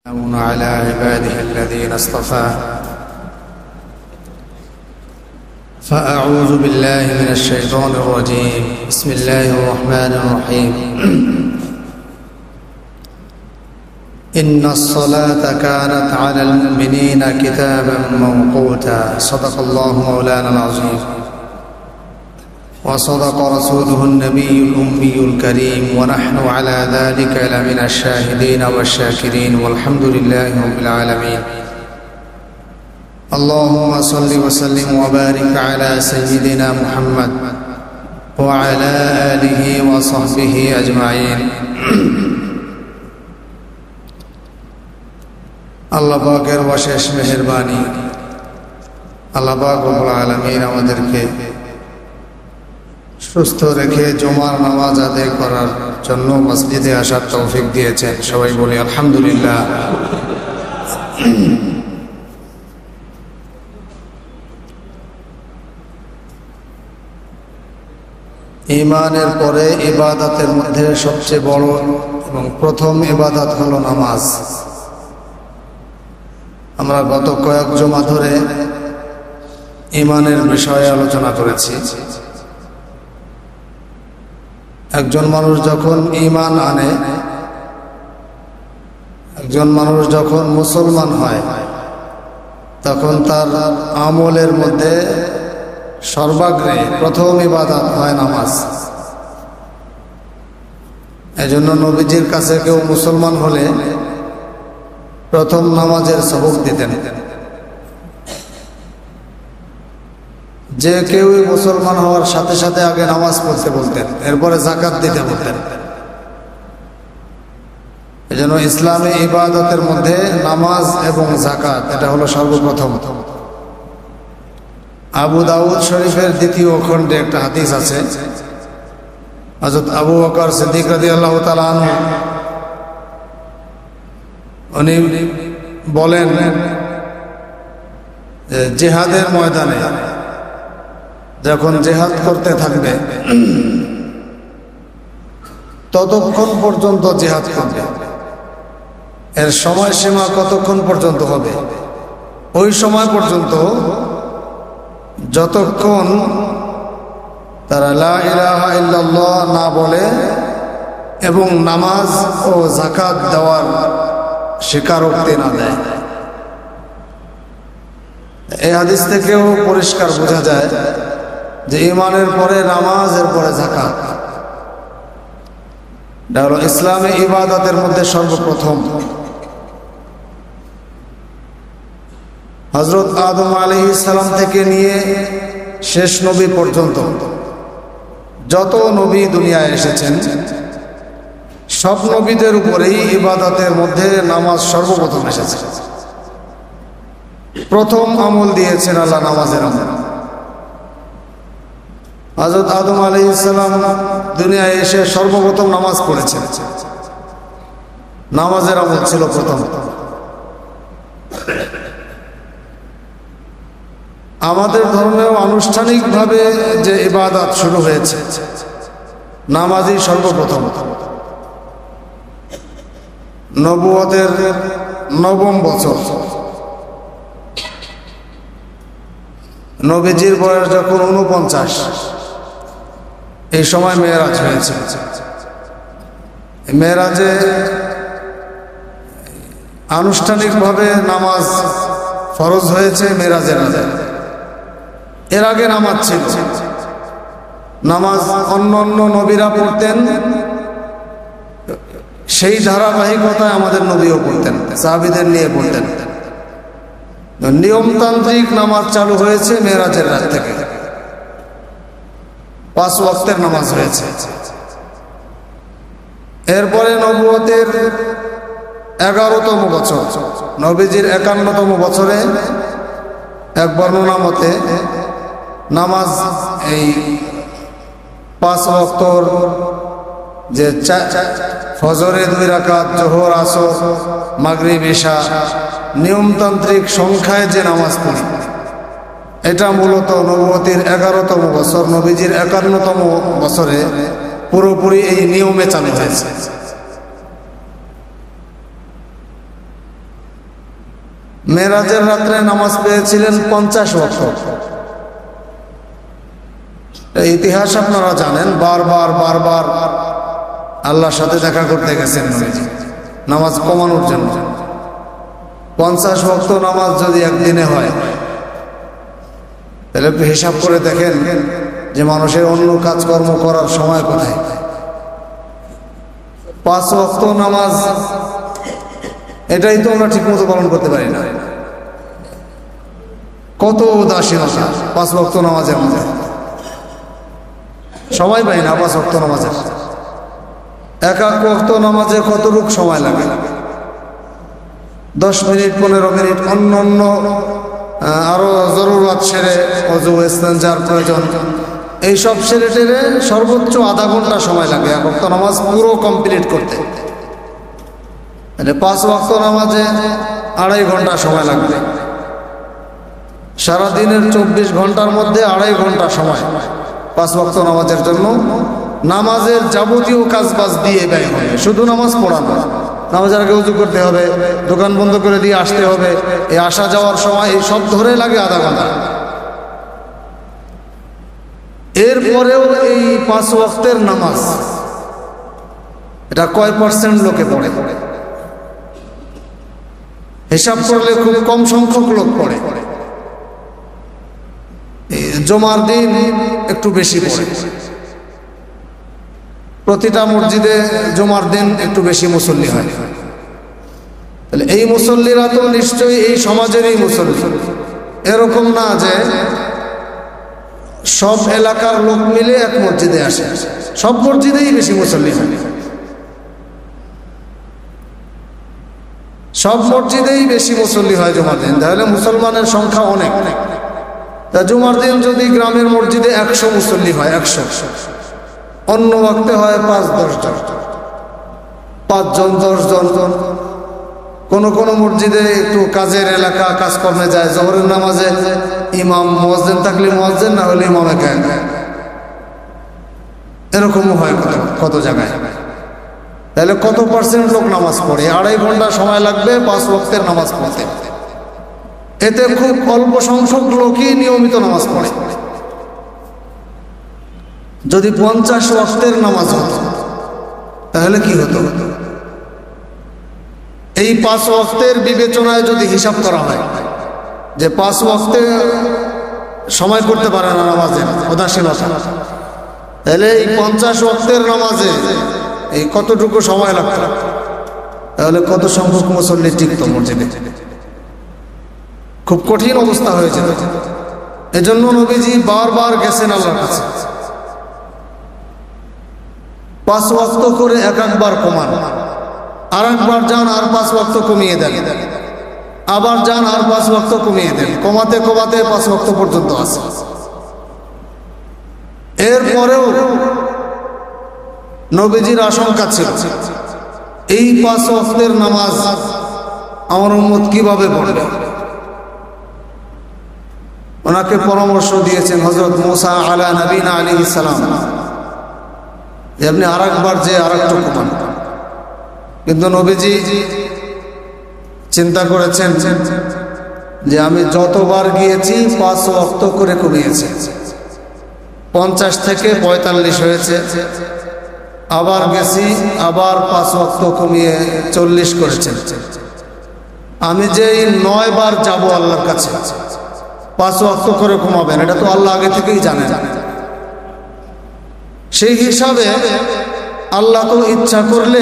على عباده الذين اصطفى فأعوذ بالله من الشيطان الرجيم بسم الله الرحمن الرحيم إن الصلاة كانت على المؤمنين كتابا موقوتا صدق الله مولانا العظيم وصدق رسوله النبي الأمي الكريم ونحن على ذلك لمن الشاهدين والشاكرين والحمد لله رب العالمين اللهم صل وسلم وبارك على سيدنا محمد وعلى آله وصحبه أجمعين আল্লাহ পাকের অশেষ মেহেরবানি আল্লাহ পাক রব্বুল আলামিন আমাদেরকে সুস্থ রেখে জুমার নামাজ আদায় করার জন্য মসজিদে আসার তৌফিক দিয়েছেন। সবাই বলি আলহামদুলিল্লাহ। ঈমানের পরে ইবাদতের মধ্যে সবচেয়ে বড় এবং প্রথম ইবাদত হলো নামাজ। আমরা গত কয়েক জুমা ধরে ঈমানের বিষয়ে আলোচনা করেছি। একজন মানুষ যখন ঈমান আনে, একজন মানুষ যখন মুসলমান হয়, তখন তার আমলের মধ্যে সর্বাগ্রে প্রথম ইবাদত হয় নামাজ। এজন্য নবীজির কাছে কেউ মুসলমান হলে প্রথম নামাজের সবক দিতেন। যে কেউই মুসলমান হওয়ার সাথে সাথে আগে নামাজ পড়তে বলতেন, এরপরে যাকাত দিতে বলতেন। এজন্য ইসলামে ইবাদতের মধ্যে নামাজ এবং যাকাত এটা হলো সর্বপ্রথম। আবু দাউদ শরীফের দ্বিতীয় খণ্ডে একটা হাদিস আছে। হযরত আবু বকর সিদ্দিক রাদিয়াল্লাহু তাআলা আনহু উনি বলেন জিহাদের ময়দানে যখন জিহাদ করতে থাকবে ততক্ষণ পর্যন্ত জিহাদ করবে। এর সময়সীমা কতক্ষণ পর্যন্ত হবে? ওই সময় পর্যন্ত যতক্ষণ তারা লা ইলাহা ইল্লাল্লাহ না বলে এবং নামাজ ও যাকাত দেওয়ার স্বীকারোক্তি না দেয়। এই হাদিস থেকেও পরিষ্কার বোঝা যায় যে ঈমানের পরে নামাজ, এর পরে যাকাত, এটা হলো ইসলামে ইবাদতের মধ্যে সর্বপ্রথম। হযরত আদম আলাইহিস সালাম থেকে নিয়ে শেষ নবী পর্যন্ত যত নবী দুনিয়ায় এসেছেন, সব নবীদের উপরেই ইবাদতের মধ্যে নামাজ সর্বপ্রথম এসেছে। প্রথম আমল দিয়েছেন আল্লাহ নামাজের আমল। হযরত আদম আলাইহিস সালাম দুনিয়ায় এসে সর্বপ্রথম নামাজ পড়েছেন। নামাজের আমল ছিল প্রথম। আমাদের ধর্মেও আনুষ্ঠানিকভাবে যে ইবাদত শুরু হয়েছে, নামাজই সর্বপ্রথম। নবুয়তের নবম বছর, নবীজির বয়স যখন 49, এই সময় মেরাজ হয়েছে। মেরাজে আনুষ্ঠানিকভাবে নামাজ ফরজ হয়েছে মেরাজের আগে। এর আগে নামাজ ছিল। নামাজ অন্য অন্য নবীরা পড়তেন, সেই ধারাবাহিকতায় আমাদের নবীও পড়তেন, সাহাবীদের নিয়ে পড়তেন। নিয়মতান্ত্রিক নামাজ চালু হয়েছে মেরাজের রাত থেকে। 5 ওয়াক্তের নামাজ হয়েছে। এরপরে নবুয়তের 11তম বছর, নবীজির 51তম বছরে এক বর্ণনা মতে নামাজ এই 5 ওয়াক্তর যে ফজরে 2 রাকাত, জোহর, আসর, মাগরিব, ইশা, নিয়মতান্ত্রিক সংখ্যায় যে নামাজ পড়ি, এটা মূলত নবুয়তের 11তম বছর, নবীজির 51তম বছরে পুরোপুরি এই নিয়মে চালু হয়েছে। মেরাজের রাত্রে নামাজ পেয়েছিলেন 50 ওয়াক্ত। ইতিহাস আপনারা জানেন, বারবার বারবার আল্লাহর সাথে দেখা করতে গেছেন নবীজি নামাজ কমানোর জন্য। 50 ওয়াক্ত নামাজ যদি একদিনে হয়, তাহলে একটু হিসাব করে দেখেন যে মানুষের অন্য কাজকর্ম করার সময় কোথায়। 5 ওয়াক্ত নামাজ এটাই তো আমরা ঠিক মতো পালন করতে পারি না। কত উদাসীনতা 5 ওয়াক্ত নামাজের মধ্যে, সময় পাই না 5 ওয়াক্ত নামাজের। এক ওয়াক্ত নামাজে কতটুক সময় লাগে? 10 মিনিট 15 মিনিট। অন্য অন্য আরো জরুরত সেরে, অজু ইস্তেঞ্জার প্রয়োজন, এইসব সেরে টেরে সর্বোচ্চ আধা ঘন্টা সময় লাগে এক ওয়াক্ত নামাজ পুরো কমপ্লিট করতে। 5 ওয়াক্ত নামাজে 2.5 ঘন্টা সময় লাগবে। সারাদিনের 24 ঘন্টার মধ্যে 2.5 ঘন্টা সময় 5 ওয়াক্ত নামাজের জন্য নামাজের যাবতীয় কাজবাজ দিয়ে ব্যয় হবে। শুধু নামাজ পড়ানো, নামাজের আগে উজু করতে হবে, দোকান বন্ধ করে দিয়ে আসতে হবে, এই আসা যাওয়ার সময় এই সব ধরে লাগে আধা ঘন্টা। এরপরেও এই 5 ওয়াক্তের নামাজ এটা কয় % লোকে পড়ে? হিসাব করলে খুব কম সংখ্যক লোক পড়ে। জুমার দিন একটু বেশি পড়ে, প্রতিটা মসজিদে জুমার দিন একটু বেশি মুসল্লি হয়। তাহলে এই মুসল্লিরা তো নিশ্চয়ই এই সমাজেরই মুসল্লি। এরকম না যে সব এলাকার লোক মিলে এক মসজিদে আসে, সব মসজিদেই বেশি মুসল্লি হয়, সব মসজিদেই বেশি মুসল্লি হয় জুমার দিন। তাহলে মুসলমানের সংখ্যা অনেক। তা জুমার দিন যদি গ্রামের মসজিদে 100 মুসল্লি হয়, 100, অন্য ওয়াক্তে হয় 5-10 জন, 5 জন 10 জন। কোন কোন মসজিদে একটু কাজের এলাকা, কাজকর্মে যায়, জোহরের নামাজে ইমাম মুয়াজ্জিন থাকলে মুয়াজ্জিন, না হলে ইমাম একা, এরকমও হয় কত জায়গায়। তাহলে কত % লোক নামাজ পড়ে? 2.5 ঘন্টা সময় লাগবে 5 ওয়াক্তের নামাজ পড়তে। এতে খুব অল্প সংখ্যক লোকই নিয়মিত নামাজ পড়ে। যদি 50 ওয়াক্তের নামাজ হতো তাহলে কি হতো? এই 5 ওয়াক্তের বিবেচনায় যদি হিসাব করা হয় যে 5 ওয়াক্তে সময় করতে পারে না নামাজের উদাসীনতা, তাহলে এই 50 ওয়াক্তের নামাজে এই কতটুকু সময় লাগতো? তাহলে কত সংখ্যক মুসল্লি টিকতো মসজিদে? খুব কঠিন অবস্থা হয়েছে। এজন্য নবীজি বারবার গেছেন আল্লাহর কাছে, 5 ওয়াক্ত করে একবার কমান, আর একবার যান আর 5 ওয়াক্ত কমিয়ে দেন, আবার যান আর 5 ওয়াক্ত কমিয়ে দেন, কমাতে কমাতে 5 ওয়াক্ত পর্যন্ত আসে। এরপরেও নবীজির আশঙ্কা ছিল এই 5 ওয়াক্তের নামাজ আমার উম্মত কিভাবে পড়বে। ওনাকে পরামর্শ দিয়েছেন হযরত মুসা আলা নবীনা আলাইহিস সালাম, যে আপনি আর একবার যে আর একটু কমান। কিন্তু নবীজি চিন্তা করেছেন যে আমি যতবার গিয়েছি 5 ওয়াক্ত করে কমিয়েছি, 50 থেকে 45 হয়েছে, আবার গেছি আবার 5 ওয়াক্ত কমিয়ে 40 করেছেন। আমি যে 9 বার যাব আল্লাহর কাছে 5 ওয়াক্ত করে কমাবেন, এটা তো আল্লাহ আগে থেকেই জানেন। সেই হিসাবে আল্লাহ তো ইচ্ছা করলে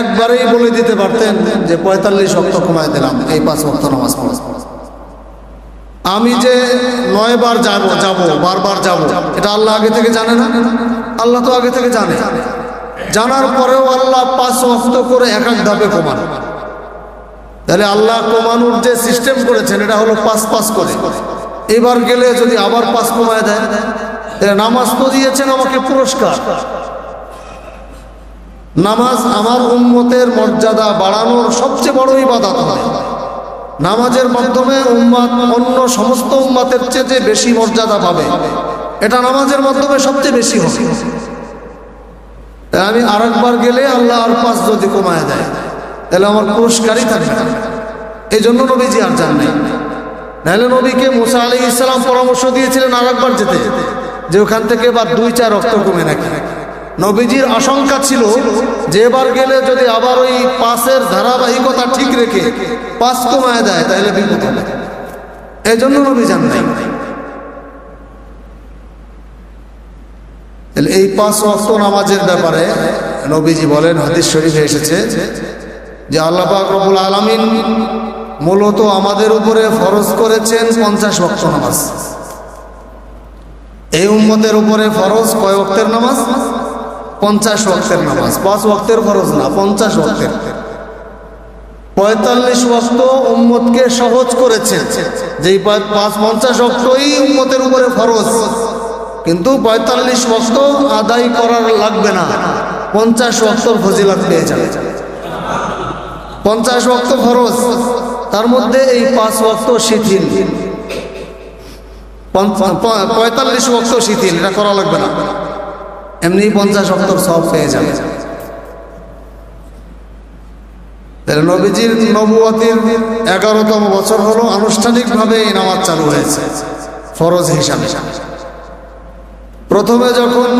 একবারেই বলে দিতে পারতেন যে 45 ওয়াক্ত কমায় দিলাম এই 5 ওয়াক্ত নামাজ পড়া। আমি যে 9 বার যাব বারবার যাব, এটা আল্লাহ আগে থেকে জানে না? আল্লাহ তো আগে থেকে জানে। জানার পরেও আল্লাহ 5 ওয়াক্ত করে এক এক ধাপে কমান। তাহলে আল্লাহ কমানোর যে সিস্টেম করেছেন এটা হলো 5 করে। এবার গেলে যদি আবার 5 কমায় দেয়, নামাজ তো দিয়েছেন আমাকে পুরস্কার। নামাজ আমার উম্মতের মর্যাদা বাড়ানোর সবচেয়ে বড় ইবাদত হয়। নামাজের মাধ্যমে উম্মত অন্য সমস্ত উম্মতের চেয়ে বেশি মর্যাদা পাবে, এটা নামাজের মাধ্যমে সবচেয়ে বেশি হবে। আমি আর একবার গেলে আল্লাহ আর 5 যদি কমায় দেয় তাহলে আমার পুরস্কারই থাকবে না। এই জন্য নবীজি আর যান নাই। নাহলে নবীকে মুসা আলাইহিস সালাম পরামর্শ দিয়েছিলেন আরেকবার যেতে, যে ওখান থেকে এবার 2-4 রক্ত কমে নাকি। নবীজির আশঙ্কা ছিল যে এবার গেলে যদি আবার ওই পাসের ধারাবাহিকতা ঠিক রেখে পাস কমায় দেয় তাহলে বিপদ হবে, এই জন্য নবী যান নাই। এই 5 ওয়াক্ত নামাজের ব্যাপারে নবীজি বলেন, হাদিস শরীফে এসেছে যে আল্লাহ পাক রব্বুল আলামিন মূলত আমাদের উপরে ফরজ করেছেন 50 ওয়াক্ত নামাজ। এই উম্মতের উপরে ফরজ কয় ওয়াক্তের নামাজ? 50 ওয়াক্তের নামাজ। 5 ওয়াক্তের ফরজ না, 50 ওয়াক্তের। 45 ওয়াক্ত উম্মতকে সহজ করেছেন, যেই 50 ওয়াক্তই উম্মতের উপরে ফরজ, কিন্তু 45 ওয়াক্ত আদায় করার লাগবে না, 50 ওয়াক্তর ফজিলত পেয়ে যাবে। 50 ওয়াক্ত ফরজ, তার মধ্যে এই 5 ওয়াক্ত শিথিল, 45 ওয়াক্ত শিথিল, এটা করা লাগবে না, এমনি 50 ওয়াক্তর সওয়াব পেয়ে যাবে। তাহলে নবীজির নবুয়তের 11তম বছর হলো আনুষ্ঠানিকভাবে এই নামাজ চালু হয়েছে ফরজ হিসাবে। প্রথমে যখন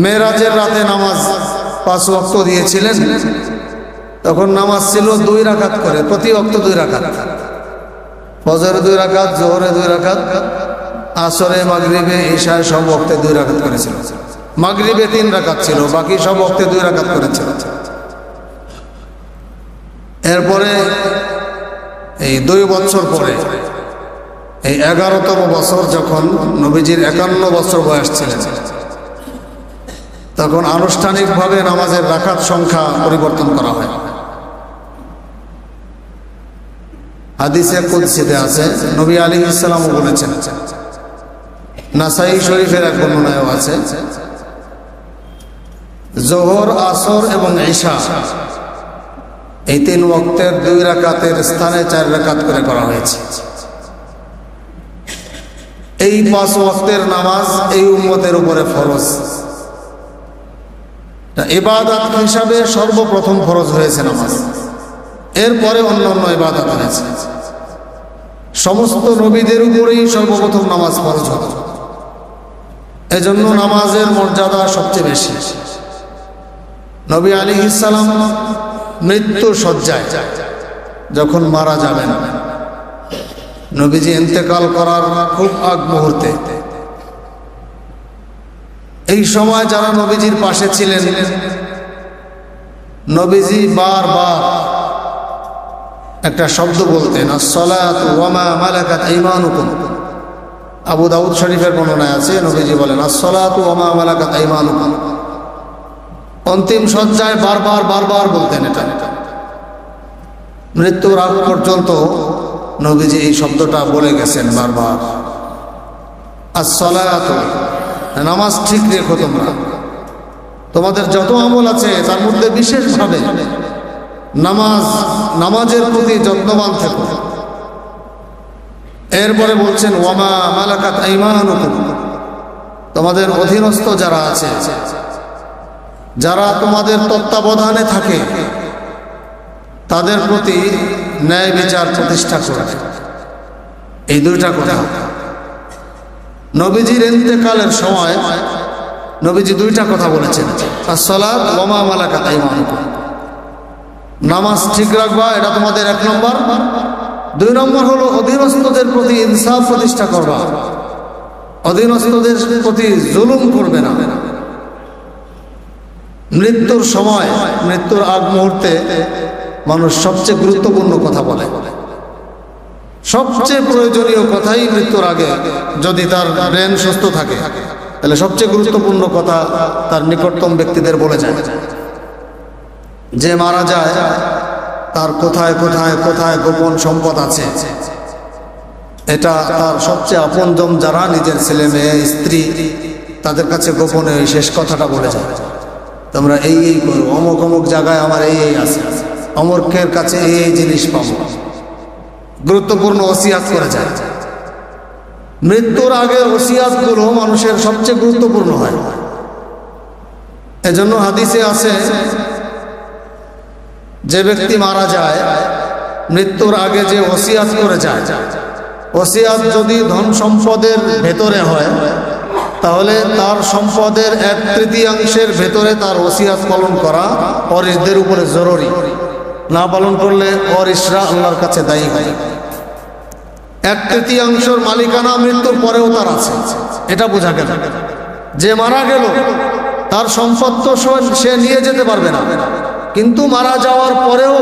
মেরাজের রাতে নামাজ 5 ওয়াক্ত দিয়েছিলেন, তখন নামাজ ছিল 2 রাকাত করে, প্রতি ওয়াক্ত 2 রাকাত। ফজরে 2 রাকাত, জোহরে 2 রাকাত, আসরে, মাগরিবে, ইশায় সব ওয়াক্তে 2 রাকাত করেছিল। মাগরিবে 3 রাকাত ছিল, বাকি সব ওয়াক্তে 2 রাকাত করেছিল। এরপরে এই 2 বছর পরে এই 11তম বছর যখন নবীজির 51 বছর বয়স ছিলেন, তখন আনুষ্ঠানিকভাবে নামাজের রাকাত সংখ্যা পরিবর্তন করা হয়। হাদিসে কুদসিতে আছে, নবী আলাইহিস সালামও বলেছেন, নাসাই শরীফের এক বর্ণনায়ও আছে, জোহর, আসর এবং ইশা এই 3 ওয়াক্তের 2 রাকাতের স্থানে 4 রাকাত করে করা হয়েছে। এই 5 ওয়াক্তের নামাজ এই উম্মতের উপরে ফরজ, ইবাদত হিসাবে সর্বপ্রথম ফরজ হয়েছে নামাজ, এরপরে অন্যান্য ইবাদত হয়েছে। সমস্ত নবীদের উপরেই সর্বপ্রথম নামাজ ফরজ হতো, এজন্য নামাজের মর্যাদা সবচেয়ে বেশি। নবী আলাইহিস সালাম মৃত্যু শয্যায় যখন মারা যাবেন, নবীজি ইন্তেকাল করার খুব আগ মুহূর্তে, এই সময় যারা নবীজির পাশে ছিলেন, নবীজি বারবার একটা শব্দ বলতেন, আসসালাতু ওয়া মা মালাকাত আইমানুকুম। আবু দাউদ শরীফের বর্ণনায় আছে, নবীজি বলেন, আসসালাতু ওয়া মা মালাকাত আইমানুকুম। অন্তিম শয্যায় বারবার বারবার বলতেন এটা। মৃত্যুর আগ পর্যন্ত নবীজি এই শব্দটা বলে গেছেন বারবার, আসসালাতু, নামাজ ঠিক রেখো তোমরা, তোমাদের যত আমল আছে তার মধ্যে বিশেষভাবে নামাজের প্রতি যত্নবান থেকো। এরপরে বলছেন, ওয়ামা মালাকাত আইমানুকুম, তোমাদের অধীনস্থ যারা আছে, যারা তোমাদের তত্ত্বাবধানে থাকে, তাদের প্রতি ন্যায় বিচার প্রতিষ্ঠা করবে। এই 2টা কথা নবীজির ইন্তেকালের সময় নবীজি 2টা কথা বলেছেন, আসসালাত ওয়া মা মালাকাত আইমানুকুম, নামাজ ঠিক রাখবা, এটা তোমাদের 1 নম্বর। 2 নম্বর হলো অধীনস্থদের প্রতি ইনসাফ প্রতিষ্ঠা করবা, অধীনস্থদের প্রতি জুলুম করবে না। মৃত্যুর সময়, মৃত্যুর আগ মুহূর্তে মানুষ সবচেয়ে গুরুত্বপূর্ণ কথা বলে, সবচেয়ে প্রয়োজনীয় কথাই মৃত্যুর আগে, যদি তার ব্রেন সুস্থ থাকে তাহলে সবচেয়ে গুরুত্বপূর্ণ কথা তার নিকটতম ব্যক্তিদের বলে যায়। যে মারা যায় তার কোথায় কোথায় কোথায় গোপন সম্পদ আছে, এটা তার সবচেয়ে আপনজন যারা, নিজের ছেলে মেয়ে, স্ত্রী, তাদের কাছে গোপনে ওই শেষ কথাটা বলে যায়, তোমরা এই এই করো, অমুক অমুক জায়গায় আমার এই এই আছে, অমুকের কাছে এই এই জিনিস পাবো। গুরুত্বপূর্ণ ওসিয়াত করে যায়। মৃত্যুর আগের ওসিয়াতগুলো মানুষের সবচেয়ে গুরুত্বপূর্ণ হয়। এজন্য হাদিসে আছে যে ব্যক্তি মারা যায় মৃত্যুর আগে যে ওসিয়াত করে যায়, ওসিয়াত যদি ধন সম্পদের ভেতরে হয় তাহলে তার সম্পদের 1/3 ভেতরে তার ওসিয়াত পালন করা ওয়ারিসদের উপরে জরুরি। না পালন করলে ওয়ারিসরা আল্লাহর কাছে দায়ী হয়। 1/3 মালিকানা মৃত্যুর পরেও তার আছে, এটা বোঝা গেল। যে মারা গেল তার সম্পদ তো সে নিয়ে যেতে পারবে না, কিন্তু মারা যাওয়ার পরেও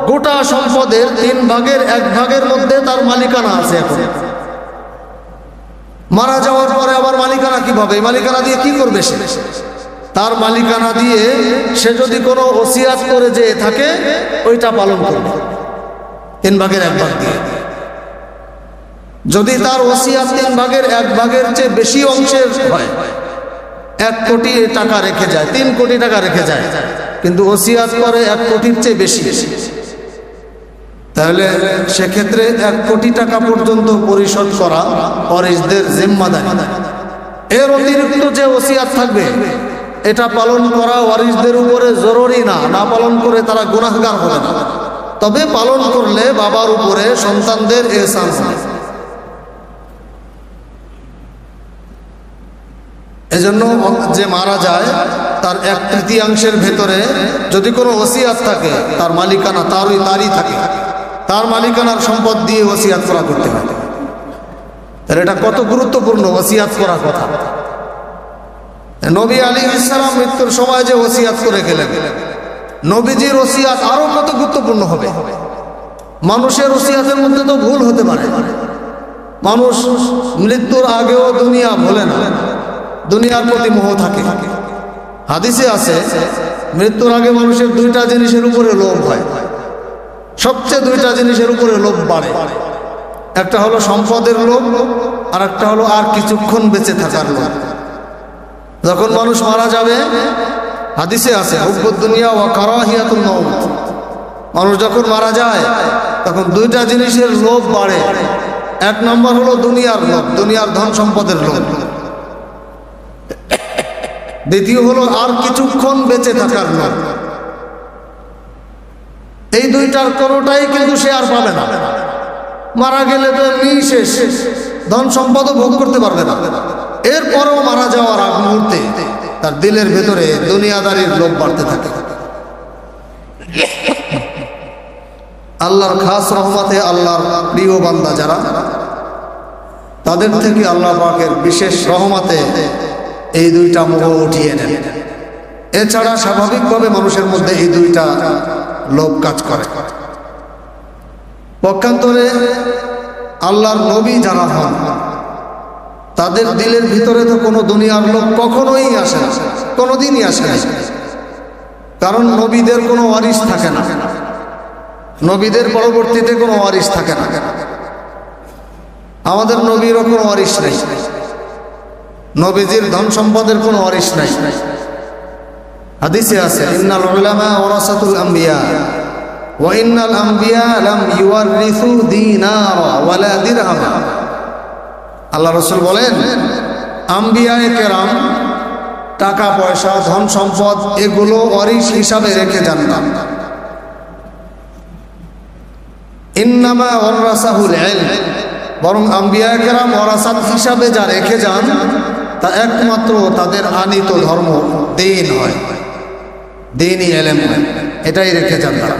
গোটা সম্পদের 1/3 মধ্যে তার মালিকানা আছে। এখন মারা যাওয়ার পরে আবার মালিকানা কিভাবে, মালিকানা দিয়ে কি করবে সে? তার মালিকানা দিয়ে সে যদি কোনো ওসিয়াত করে যে থাকে ওইটা পালন করবে 1/3 দিয়ে। যদি তার ওসিয়াত 1/3 চেয়ে বেশি অংশের হয়, 1 কোটি টাকা রেখে যায়, 3 কোটি টাকা রেখে যায়, কিন্তু ওসিয়াত করে 1 কোটির চেয়ে বেশি, তাহলে সেক্ষেত্রে 1 কোটি টাকা পর্যন্ত পরিশোধ করা ওয়ারিসদের জিম্মাদারি। এর অতিরিক্ত যে ওসিয়াত থাকবে এটা পালন করা ওয়ারিসদের উপরে জরুরি না। না পালন করে তারা গুনাহগার হবে না, তবে পালন করলে বাবার উপরে সন্তানদের ইহসান হয়। এজন্য যে মারা যায় তার 1/3 ভেতরে যদি কোনো ওসিয়াত থাকে তার মালিকানা তারই থাকে, তার মালিকানার সম্পদ দিয়ে ওসিয়াত করা করতে হয়। তাহলে এটা কত গুরুত্বপূর্ণ ওসিয়াত করার কথা। নবী আলাইহিস সালাম মৃত্যুর সময় যে ওসিয়াত করে গেলেন, নবীজির ওসিয়াত আরো কত গুরুত্বপূর্ণ হবে। মানুষের ওসিয়াতের মধ্যে তো ভুল হতে পারে, মানুষ মৃত্যুর আগেও দুনিয়া ভোলে না, দুনিয়ার প্রতি মোহ থাকে। হাদিসে আছে মৃত্যুর আগে মানুষের 2টা জিনিসের উপরে লোভ হয়, সবচেয়ে 2টা জিনিসের উপরে লোভ বাড়ে। একটা হলো সম্পদের লোভ, আর একটা হলো আর কিছুক্ষণ বেঁচে থাকার লোভ। যখন মানুষ মারা যাবে হাদিসে আছে হুব্বুদ দুনিয়া ওয়া কারাহিয়াতুল মাউত, মানুষ যখন মারা যায় তখন 2টা জিনিসের লোভ বাড়ে। 1 নম্বর হলো দুনিয়ার লোভ, দুনিয়ার ধন সম্পদের লোভ। দ্বিতীয় হলো আর কিছুক্ষণ বেঁচে থাকার লোভ। এই 2টার কোনোটাই কিন্তু সে আর পাবে না। মারা গেলে তো এমনি শেষ, ধন সম্পদও ভোগ করতে পারবে না। এরপরেও মারা যাওয়ার আগ মুহূর্তে তার দিলের ভেতরে দুনিয়াদারির লোভ বাড়তে থাকে। আল্লাহর খাস রহমতে আল্লাহর প্রিয় বান্দা যারা, তাদের থেকে আল্লাহ পাকের বিশেষ রহমতে এই 2টা মোহ উঠিয়ে নেন। এছাড়া স্বাভাবিকভাবে মানুষের মধ্যে এই 2টা লোভ কাজ করে। পক্ষান্তরে আল্লাহর নবী যারা হন তাদের দিলের ভিতরে তো কোনো দুনিয়ার লোভ কখনোই আসে না, কোনোদিনই আসে না। কারণ নবীদের কোনো ওয়ারিস থাকে না, নবীদের পরবর্তীতে কোনো ওয়ারিস থাকে না। আমাদের নবীরও কোনো ওয়ারিস নেই, নবীজির ধন সম্পদের কোনো ওয়ারিস নাই। হাদিসে আছে ইন্নাল উলামা ওয়ারাসাতুল আম্বিয়া ওয়া ইন্নাল আম্বিয়া লাম ইউয়ারিসু দিনারা ওয়ালা দিরহামা। আল্লাহ রাসূল বলেন আম্বিয়ায়ে কেরাম টাকা পয়সা ধন সম্পদ এগুলো ওয়ারিস হিসাবে রেখে যান না। ইন্নামা ওয়ারাসাহুল ইলম, বরং আম্বিয়ায়ে কেরাম ওয়ারাসাত হিসাবে যা রেখে যান তা একমাত্র তাদের আনিত ধর্ম দ্বীন হয়, দ্বীনি ইলম হয়, এটাই রেখে যান তারা।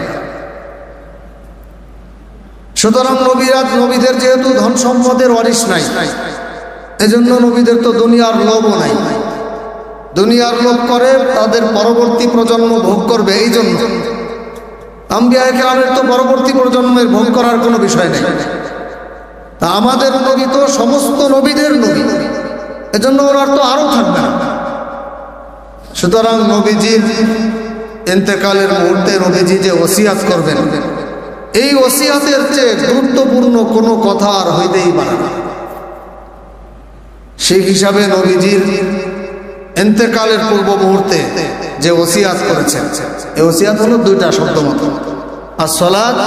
সুতরাং নবীদের যেহেতু ধন সম্পদের ওয়ারিস নাই, এজন্য নবীদের তো দুনিয়ার লোভও নাই। দুনিয়ার লোভ করে তাদের পরবর্তী প্রজন্ম ভোগ করবে, এই জন্য। আম্বিয়া কেরামের তো পরবর্তী প্রজন্মের ভোগ করার কোনো বিষয় নেই। তা আমাদের নবী তো সমস্ত নবীদের নবী, এজন্য ওনার তো আরও থাকবে না। সুতরাং নবীজির ইন্তেকালের মুহূর্তে নবীজি যে ওসিয়াত করবেন, এই ওসিয়াতের চেয়ে গুরুত্বপূর্ণ কোনো কথা আর হইতেই পারে না। সেই হিসাবে নবীজির ইন্তেকালের পূর্ব মুহূর্তে যে ওসিয়াত করেছেন, এই ওসিয়াত হলো 2টা শব্দ মতো, আসসালাত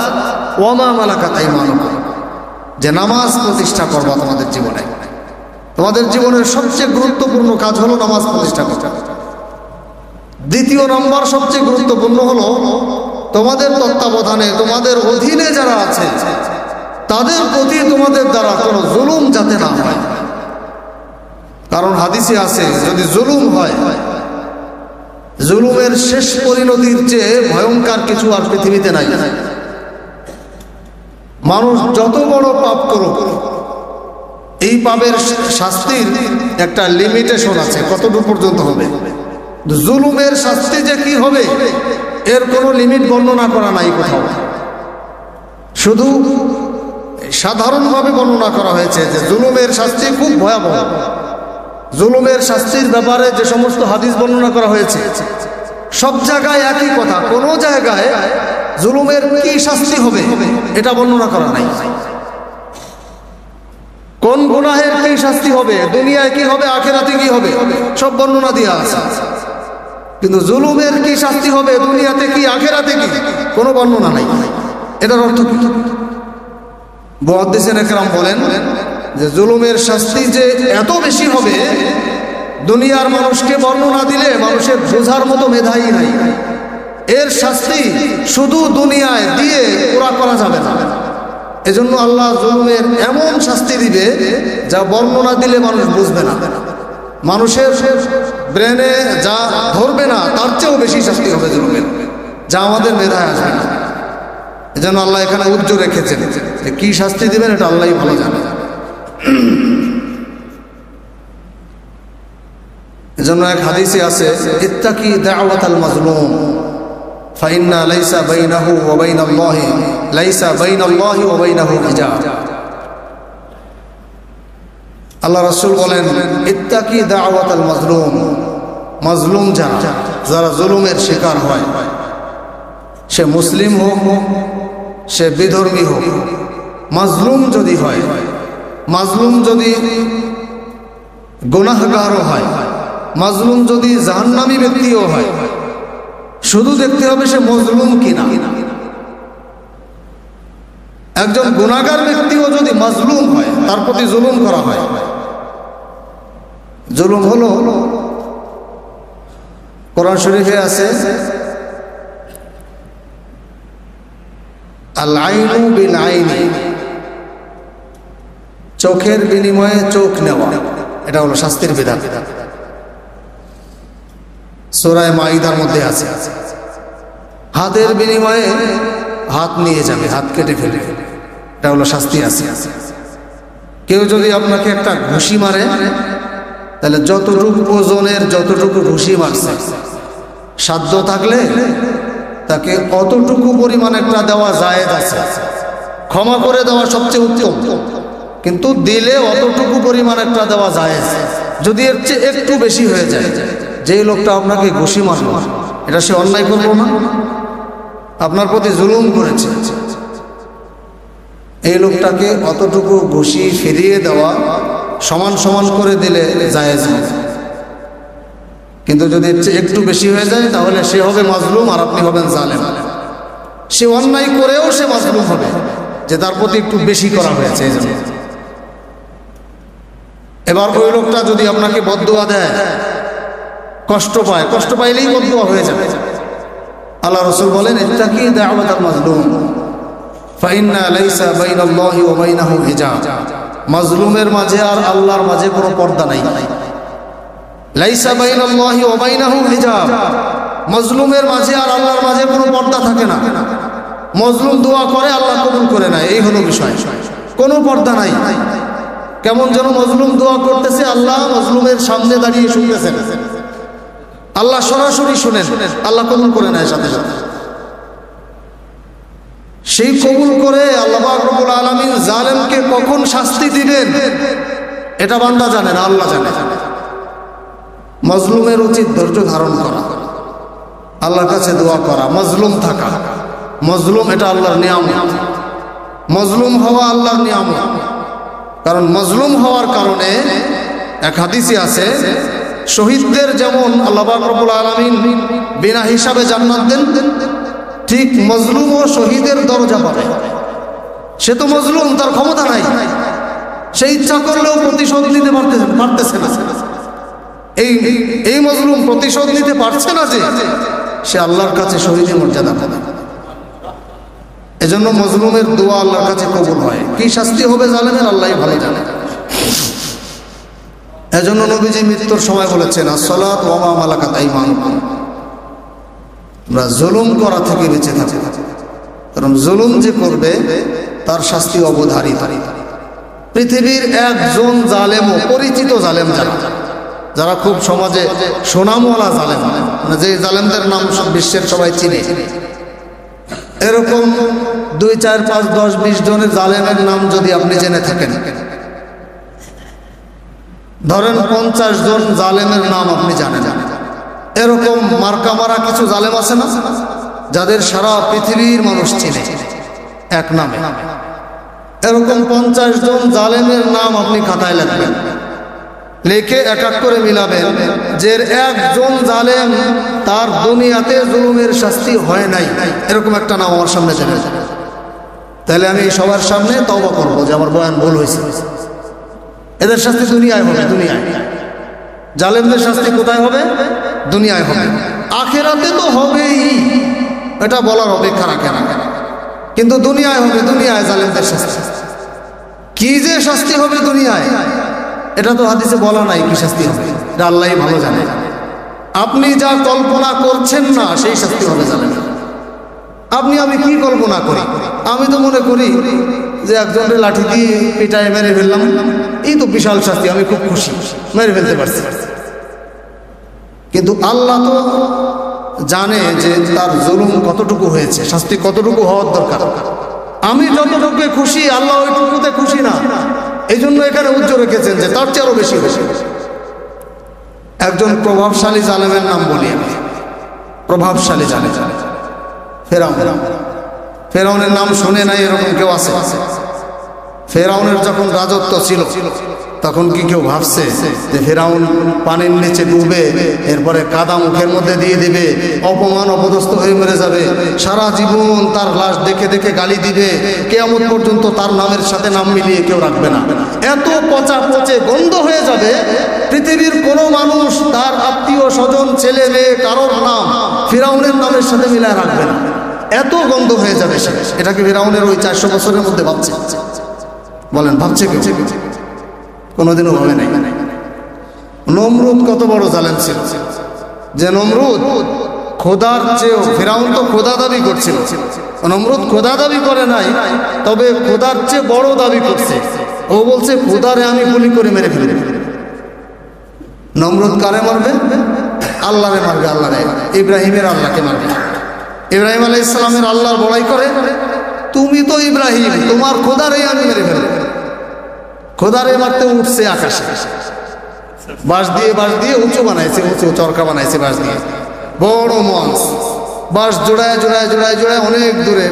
ওয়া মা মালাকাত আইমানুকুম, যে নামাজ প্রতিষ্ঠা করবা তোমাদের জীবনে। তোমাদের জীবনের সবচেয়ে গুরুত্বপূর্ণ কাজ হলো নামাজ প্রতিষ্ঠা করা। দ্বিতীয় নম্বর সবচেয়ে গুরুত্বপূর্ণ হলো তোমাদের তত্ত্বাবধানে তোমাদের অধীনে যারা আছে তাদের প্রতি তোমাদের দ্বারা কোনো জুলুম যাতে না হয়। কারণ হাদিসে আছে যদি জুলুম হয়, জুলুমের শেষ পরিণতির চেয়ে ভয়ঙ্কর কিছু আর পৃথিবীতে নাই। মানুষ যত বড় পাপ করুক, এই পাপের শাস্তির একটা লিমিটেশন আছে, কতটুকু পর্যন্ত হবে। জুলুমের শাস্তি যে কি হবে এর কোনো লিমিট বর্ণনা করা নাই কোথাও। শুধু সাধারণভাবে বর্ণনা করা হয়েছে যে জুলুমের শাস্তি খুব ভয়াবহ। জুলুমের শাস্তির ব্যাপারে যে সমস্ত হাদিস বর্ণনা করা হয়েছে সব জায়গায় একই কথা, কোনো জায়গায় জুলুমের কি শাস্তি হবে এটা বর্ণনা করা নাই। কোন গুনাহের কি শাস্তি হবে, দুনিয়ায় কি হবে, আখিরাতে কি হবে, সব বর্ণনা দেওয়া আছে। কিন্তু জুলুমের কি শাস্তি হবে, দুনিয়াতে কি আখিরাতে কি, কোনো বর্ণনা নাই। এটার অর্থ কি? মুহাদ্দিসিন একরাম বলেন যে জুলুমের শাস্তি যে এত বেশি হবে, দুনিয়ার মানুষকে বর্ণনা দিলে মানুষের বোঝার মতো মেধাই নাই। এর শাস্তি শুধু দুনিয়ায় দিয়ে পুরা করা যাবে না। এজন্য আল্লাহ জুলুমের এমন শাস্তি দিবে যা বর্ণনা দিলে মানুষ বুঝবে না, মানুষের ব্রেনে যা ধরবে না তার চেয়েও বেশি শাস্তি হবে জুলুমের, যা আমাদের মেধায় আসবে না। এজন্য আল্লাহ এখানে উজ্জ্বল রেখেছেন যে কি শাস্তি দিবেন এটা আল্লাহই ভালো জানে। এজন্য এক হাদিসে আছে ইত্তাকি দাওয়াতাল মাজলুম ফাইন্না লাইসা বাইনাহু ওয়া বাইনাল্লাহি লাইসা বাইনাল্লাহি ওয়া বাইনাহু হিজাব। আল্লাহ রাসূল বলেন ইত্তাকি দাওয়াতাল মাজলুম, মাজলুম যারা জুলুমের শিকার হয়, সে মুসলিম হোক, সে বিধর্মী হোক, মাজলুম যদি হয়, মাজলুম যদি গুনাহগারও হয়, মাজলুম যদি জাহান্নামী ব্যক্তিও হয়, শুধু দেখতে হবে সে মজলুম কিনা। একজন গুনাহগার ব্যক্তিও যদি মাজলুম হয়, তার প্রতি জুলুম করা হয়, জুলুম হলো কোরআন শরীফে আছে আল আইনু বিল আইনি, চোখের বিনিময়ে চোখ নেওয়া, এটা হলো শাস্তির বিধান। সূরা মাইদার মধ্যে আছে হাতের বিনিময়ে হাত নিয়ে যাবে, হাত কেটে ফেলে, এটা হলো শাস্তি আছে। কেউ যদি আপনাকে একটা ঘুষি মারে, তাহলে যতটুকু ওজনের যতটুকু ঘুষি মারছে সাধ্য থাকলে তাকে অতটুকু পরিমাণ একটা দেওয়া জায়েজ আছে, ক্ষমা করে দেওয়া সবচেয়ে উত্তম, কিন্তু দিলে অতটুকু পরিমাণ একটা দেওয়া জায়েজ। যদি এর চেয়ে একটু বেশি হয়ে যায়, যেই লোকটা আপনাকে ঘুষি মারল এটা সে অন্যায় করলো না, আপনার প্রতি জুলুম করেছে, এই লোকটাকে অতটুকু ঘুষি ফিরিয়ে দেওয়া সমান সমান করে দিলে জায়েজ হবে। কিন্তু যদি একটু বেশি হয়ে যায় তাহলে সে হবে মাজলুম আর আপনি হবেন জালেম। সে অন্যায় করেও সে মাজলুম হবে যে তার প্রতি একটু বেশি করা হয়েছে। এবার ওই লোকটা যদি আপনাকে বদদুয়া দেয়, কষ্ট পায়, কষ্ট পাইলেই বদদুয়া হয়ে যাবে। আল্লাহ রাসূল বলেন ইত্তাকি দাওয়াতাল মাজলুম ফাইন্না লাইসা বাইনাল্লাহি ওয়া বাইনাহু হিজাব। মাজলুমের মাঝে আর আল্লাহর মাঝে কোনো পর্দা নাই। লাইসা বাইনাল্লাহি ওয়া বাইনাহু হিজাব, মাজলুমের মাঝে আর আল্লাহর মাঝে কোনো পর্দা থাকে না। মাজলুম দোয়া করে, আল্লাহ কবুল করে নেয়, এই হলো বিষয়, কোনো পর্দা নাই। কেমন যেন মাজলুম দোয়া করতেছে, আল্লাহ মাজলুমের সামনে দাঁড়িয়ে শুনতেছেন, আল্লাহ সরাসরি শুনেন, আল্লাহ কবুল করে নেয় সাথে সাথে। সেই কবুল করে আল্লাহ পাক রব্বুল আলামিন জালেমকে কখন শাস্তি দিবেন এটা বান্দা জানে না, আল্লাহ জানে। মাজলুমের উচিত ধৈর্য ধারণ করা, আল্লাহর কাছে দোয়া করা, মাজলুম থাকা। মাজলুম এটা আল্লাহর নিয়ামত, মাজলুম হওয়া আল্লাহর নিয়ামত। কারণ মাজলুম হওয়ার কারণে এক হাদিসে আছে শহীদদের যেমন আল্লাহ পাক রব্বুল আলামিন বিনা হিসাবে জান্নাত দেন, ঠিক মাজলুম ও শহীদের দরজা পাবে। সে তো মাজলুম, তার ক্ষমতা নাই, সে ইচ্ছা করলেও প্রতিশোধ নিতে পারতেছে না। এই মাজলুম প্রতিশোধ নিতে পারছে না যে সে আল্লাহর কাছে শহীদের মর্যাদা পাবে। এজন্য মজলুমের দোয়া আল্লাহর কাছে কবুল হয়। কি শাস্তি হবে জালেমের আল্লাহই ভালো জানে। এজন্য নবীজি মৃত্যুর সময় বলেছেন, আসসালাত ওয়া মা মালাকাত আইমানুকুম, আমরা জুলুম করা থেকে বেঁচে থাকি, কারণ জুলুম যে করবে তার শাস্তি অবধারিত। পৃথিবীর একজন জালেমও, পরিচিত জালেম যারা খুব সমাজে সুনামওয়ালা জালেম, মানে যে জালেমদের নাম বিশ্বের সবাই চিনে, এরকম 2, 4, 5, 10, 20 জনের জালেমের নাম যদি আপনি জেনে থাকেন, ধরেন 50 জন জালেমের নাম আপনি জানেন, এরকম মার্কা মারা কিছু জালেম আছে না, যাদের সারা পৃথিবীর মানুষ চিনে এক নামে, এরকম 50 জন জালেমের নাম আপনি খাতায় লিখবেন, লিখে এক এক করে মিলাবেন, যে একজন জালেম তার দুনিয়াতে জুলুমের শাস্তি হয় নাই, এরকম একটা নাম আমার সামনে যাবে। তাহলে আমি সবার সামনে তওবা করবো যে আমার বয়ান ভুল হয়েছে। এদের শাস্তি দুনিয়ায় হবে, দুনিয়ায়। জালেমদের শাস্তি কোথায় হবে? দুনিয়ায় হবে। আখিরাতে তো হবেই, এটা বলার অপেক্ষা রাখে না, কিন্তু দুনিয়ায় হবে, দুনিয়ায় জালেমদের শাস্তি। কি যে শাস্তি হবে দুনিয়ায়, এটা তো হাদিসে বলা নাই কি শাস্তি হবে, এটা আল্লাহই ভালো জানে। আপনি যা কল্পনা করছেন না সেই শাস্তি হবে জালেমের। আমি কি কল্পনা করি? আমি তো মনে করি যে একজনের লাঠি দিয়ে পিটায় মেরে ফেললাম, এই তো বিশাল শাস্তি, আমি খুব খুশি, মেরে ফেলতে পারছি। কিন্তু আল্লাহ তো জানে যে তার জুলুম কতটুকু হয়েছে, শাস্তি কতটুকু হওয়ার দরকার। আমি যতটুকু খুশি, আল্লাহ ওইটুকুতে খুশি না। এই জন্য এখানে উজ্জ্বল রেখেছেন যে তার চেয়ে আরো বেশি বেশি। একজন প্রভাবশালী জালেমের নাম বলি আমি, প্রভাবশালী জালেম ফেরাউন। ফেরাউনের নাম শুনে নাই এরকম কেউ আছে? ফেরাউনের যখন রাজত্ব ছিল তখন কি কেউ ভাবছে যে ফেরাউন পানির নিচে ডুবে এরপরে কাদা মুখের মধ্যে দিয়ে দিবে, অপমান অপদস্থ হয়ে মরে যাবে, সারা জীবন তার লাশ দেখে দেখে গালি দিবে, কিয়ামত পর্যন্ত তার নামের সাথে নাম মিলিয়ে কেউ রাখবে না, এত পচা পচে গন্ধ হয়ে যাবে, পৃথিবীর কোনো মানুষ তার আত্মীয় স্বজন ছেলে মেয়ে কারোর নাম ফেরাউনের নামের সাথে মিলায় রাখবে না, এত গন্ধ হয়ে যাবে সে। এটাকে ফেরাউনের ওই 400 বছরের মধ্যে ভাবছে? বলেন ভাবছে কেউ? কোনোদিনও ভাবে নাই। নমরুদ কত বড় জালেম ছিল, যে নমরুদ খোদার চেয়েও, ফেরাউন তো খোদা দাবি করছিল, নমরুদ খোদা দাবি করে নাই, তবে খোদার চেয়ে বড় দাবি করছে। ও বলছে খোদারে আমি গুলি করে মেরে ফেলবে। নমরুদ কারে মারবে? আল্লাহরে মারবে, আল্লাহরে, ইব্রাহিমের আল্লাহকে মারবে। ইব্রাহিম আলাইহিস সালামের আল্লাহর বড়াই করে, তুমি তো ইব্রাহিম, তোমার খোদারে আমি মেরে ফেলবে। খোদারে মারতে উঠছে আকাশে, বাঁশ দিয়ে উঁচু বানাইছে, উঁচু চরকা বানাইছে বাঁশ দিয়ে, বড় মঞ্চ, বাঁশ জোড়ায় জোড়ায় জোড়ায় জোড়ায় অনেক দূরে।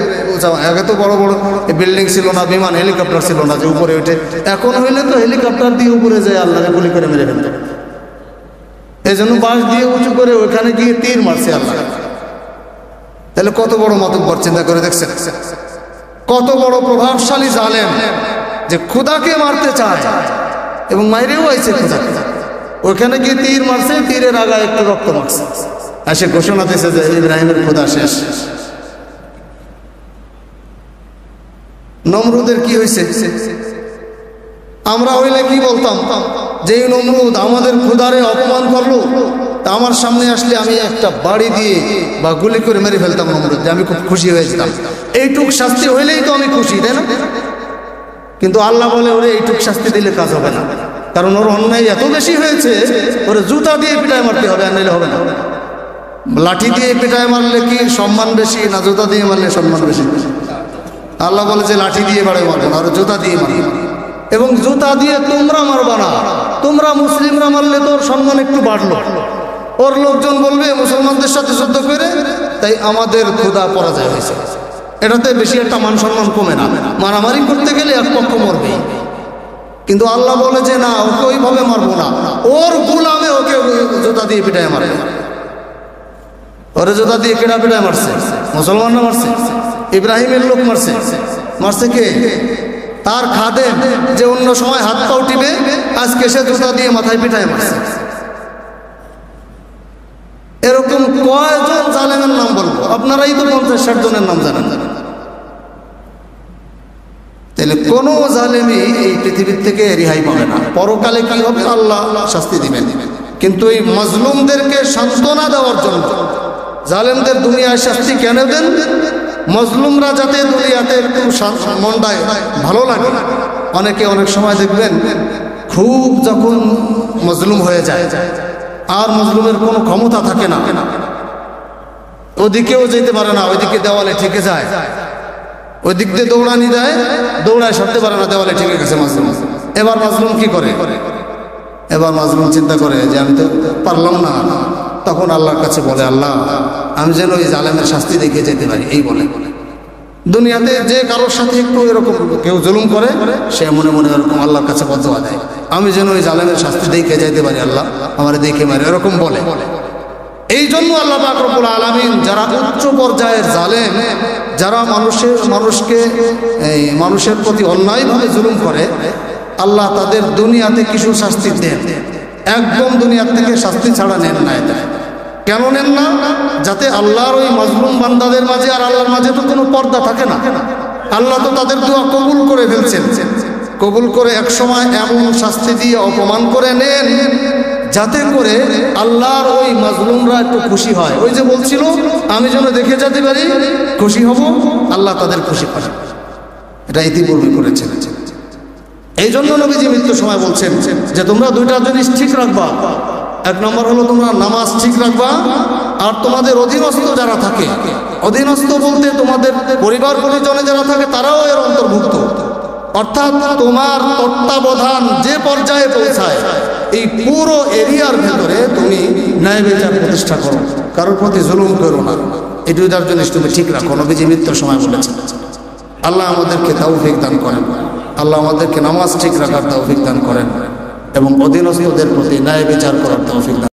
আগে তো বড় বড় বিল্ডিং ছিল না, বিমান হেলিকপ্টার ছিল না যে উপরে ওঠে, এখন হইলে তো হেলিকপ্টার দিয়ে উপরে যায় আল্লাহরে গুলি করে মেরে ফেলতে। এই জন্য বাঁশ দিয়ে উঁচু করে ওখানে গিয়ে তীর মারছে আল্লাহ। তাহলে কত বড় মাতব্বর, চিন্তা করে দেখছেন? কত বড় প্রভাবশালী জালেম যে খোদাকে মারতে চায় এবং মাইরেও আইছে খোদাকে। ওইখানে গিয়ে তীর মারছে, তীরের আগায় একটু রক্ত মারছে, আর সে ঘোষণা দিয়েছে যে ইব্রাহিমের খোদা শেষ। নমরুদের কি হয়েছে? আমরা হইলে কি বলতাম যে নমরুদ আমাদের খোদারে অপমান করলো, তা আমার সামনে আসলে আমি একটা বাড়ি দিয়ে বা গুলি করে মেরে ফেলতাম নমরুদ, যে আমি খুব খুশি হয়ে যেতাম। এইটুক শাস্তি হইলেই তো আমি খুশি, তাই না? কিন্তু আল্লাহ বলে ওরে এইটুক শাস্তি দিলে কাজ হবে না, কারণ ওর অন্যায় এত বেশি হয়েছে, ওরে জুতা দিয়ে পিটায় মারতে হবে, আর নাইলে হবে না। লাঠি দিয়ে পিটায় মারলে কি সম্মান বেশি, না জুতা দিয়ে মারলে সম্মান বেশি? আল্লাহ বলে যে লাঠি দিয়ে বাড়ে মারবে না, আর জুতা দিয়ে মারবে। এবং জুতা দিয়ে তোমরা মারবা না, তোমরা মুসলিমরা মারলে তোর সম্মান একটু বাড়লো, ওর লোকজন বলবে মুসলমানদের সাথে যুদ্ধ করে তাই আমাদের খোদা পরাজয় হয়েছে, এটাতে বেশি একটা মান সম্মান কমে না। মারামারি করতে গেলে এক পক্ষ মরবে, কিন্তু আল্লাহ বলে যে না, ওকে ওইভাবে মারবো না, ওর গোলামে ওকে জুতা দিয়ে পিটায় মারবে। ওরে জুতা দিয়ে কেডা পিটায় মারছে? মুসলমানরা মারছে, ইব্রাহিমের লোক মারছে। মারছে কে? তার খাদেম, যে অন্য সময় হাত পাও টিপে, আজকে সে জুতা দিয়ে মাথায় পিটায় মারছে। এরকম কয়জন জালেমের নাম বলবো? আপনারাই তো 50-60 জনের নাম জানেন। তাহলে কোনো জালেমই এই পৃথিবীর থেকে রেহাই পাবে না। পরকালে কি হবে? আল্লাহ শাস্তি দিবেন। কিন্তু এই মাজলুমদেরকে সান্ত্বনা দেওয়ার জন্য, জালেমদের দুনিয়ায় শাস্তি কেন দেন? মজলুমরা যাতে দুনিয়াতে একটু মনটায় ভালো লাগে। অনেকে অনেক সময় দেখবেন খুব যখন মজলুম হয়ে যায় আর মজলুমের কোনো ক্ষমতা থাকে না, ওদিকেও যেতে পারে না, ওইদিকে দেওয়ালে ঠেকে যায়, ওই দিক দিয়ে দৌড়ানি দেয়, দৌড়ায় সরতে পারে না, দেওয়ালে ঠেকে গেছে মাজলুম। এবার মাজলুম কি করে? এবার মাজলুম চিন্তা করে যে আমি তো পারলাম না, তখন আল্লাহর কাছে বলে, আল্লাহ আমি যেন ওই জালেমের শাস্তি দেখে যেতে পারি। এই বলে দুনিয়াতে যে কারোর সাথে একটু এরকম কেউ জুলুম করে, সে মনে মনে এরকম আল্লাহর কাছে বদদোয়া দেয়, আমি যেন ওই জালেমের শাস্তি দেখে যেতে পারি, আল্লাহ আমার দেখে মারে, এরকম বলে। এই জন্য আল্লাহ পাক রব্বুল আলামিন যারা উচ্চ পর্যায়ের জালেম, যারা মানুষের প্রতি অন্যায়ভাবে জুলুম করে, আল্লাহ তাদের দুনিয়াতে কিছু শাস্তি দেন, একদম দুনিয়ার থেকে শাস্তি ছাড়া নেন না। এটা কেন নেন না? যাতে আল্লাহর ওই মাজলুম বান্দাদের মাঝে আর আল্লাহর মাঝে তো কোনো পর্দা থাকে না। আল্লাহ তো তাদের দোয়া কবুল করে ফেলছেন, কবুল করে এক সময় এমন শাস্তি দিয়ে অপমান করে নেন যাতে করে আল্লাহর ওই মাজলুমরা একটু খুশি হয়। ওই যে বলছিল আমি যেন দেখে যেতে পারি, খুশি হব, আল্লাহ তাদের খুশি করে। এটা ইতিপূর্বে করেছেন। এই জন্য নবীজি মৃত্যুর সময় বলছেন যে তোমরা দুইটা জিনিস ঠিক রাখবা। এক নম্বর হলো তোমরা নামাজ ঠিক রাখবা, আর তোমাদের অধীনস্থ যারা থাকে, অধীনস্থ বলতে তোমাদের পরিবার পরিজনে যারা থাকে তারাও এর অন্তর্ভুক্ত। অর্থাৎ তোমার তত্ত্বাবধান যে পর্যায়ে পৌঁছায়, এই পুরো এরিয়ার ভেতরে তুমি ন্যায় বিচার প্রতিষ্ঠা করো, কারোর প্রতি জুলুম করো না। এই দুইটার জিনিস তুমি ঠিক রাখো, নবীজি মৃত্যুর সময় বলেছেন। আল্লাহ আমাদেরকে তৌফিক দান করেন, আল্লাহ আমাদেরকে নামাজ ঠিক রাখার তৌফিক দান করেন এবং অধীনস্থদের প্রতি ন্যায় বিচার করার তৌফিক দান